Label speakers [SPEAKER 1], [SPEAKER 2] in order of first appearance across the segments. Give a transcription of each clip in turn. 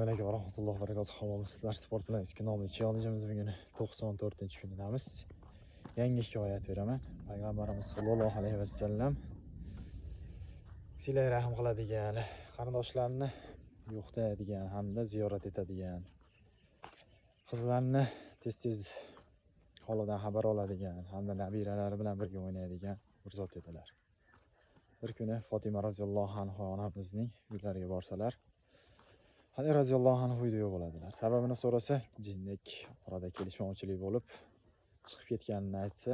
[SPEAKER 1] Assalomu alaykum va rahmatullohi va barakatuh. Sizlar sport bilan ikki nomli challenge'imiz bugun 94-kunidamiz. Yangi hikoyat beraman. Payg'ambarimiz sollallohu alayhi va sallam silay rahim qiladigan, qarindoshlarni yo'qlaydigan hamda ziyorat etadigan, qizlarni tez-tez holidan xabar oladigan hamda nabiralari bilan birga o'ynaydigan bir zot edilar. Bir kuni Fatima roziyallohu anha onamizning uylariga borsalar, Ali roziyallohu anhu uyda yo'q bo'ladilar. Sababini so'rasa, jinnik orada kelishmovchilik bo'lib chiqib ketganini aytsa,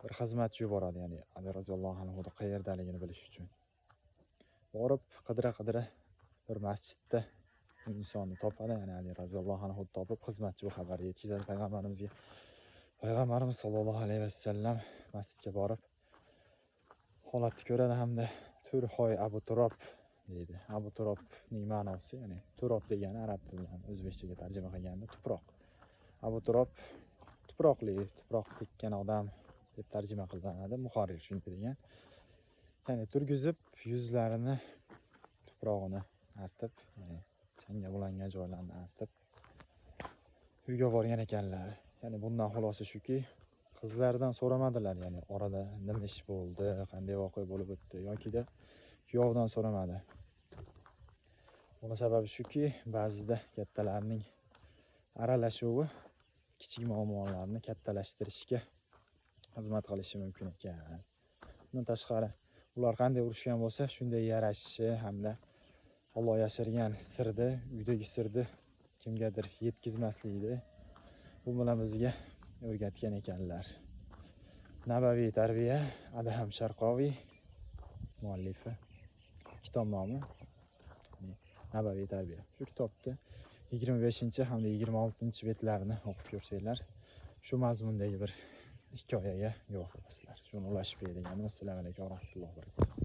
[SPEAKER 1] bir xizmatchi yuboradi, ya'ni Ali roziyallohu anhu qayerdaligini bilish uchun. Borib qidira-qidira bir masjidda insonni topadi, ya'ni Ali roziyallohu anhu topib xizmatchi bu xabarni yetkazadi payg'ambarimizga. Payg'ambarimiz sollallohu alayhi vasallam masjidga borib holatni ko'radi hamda Turhoy Abu Turob deydi. Abu Turobning ma'nosi, ya'ni Turob degani arab tilidan o'zbekchaga tarjima qilganda tuproq. Abu Turob tuproqli, tuproq tekkan odam deb tarjima qilinadi. Muharrir shunday degan. Ya'ni turgizib yuzlarini tuprog'ini artib, ya'ni changga bulangan joylarni artib uyga borgan ekanlar. Ya'ni bundan xulosa shuki, qizlardan so'ramadilar, ya'ni orada nima ish bo'ldi, qanday voqea bo'lib o'tdi yoki-da kuyovdan so'ramadi. Buni sababi shuki, ba'zida kattalarning aralashuvi kichik muammolarni kattalashtirishga xizmat qilishi mumkin ekan. Bundan tashqari, ular qanday urushgan bo'lsa, shunday yarashishi hamda Alloh yashirgan sirni, uydagi sirni kimgadir yetkazmaslikni bu bilan bizga o'rgatgan ekanlar. Nabaviy tarbiya, Adham Sharqoviy muallifi. Kitob nomi Nabaviy tarbiya. Shu kitobda 25 hamda 26 betlarini o'qib ko'rsanglar, shu mazmundagi bir hikoyaga guvoh bo'lasizlar. Shuni ulashib berganim. Assalomu alaykum va rahmatullohi va barakatuh.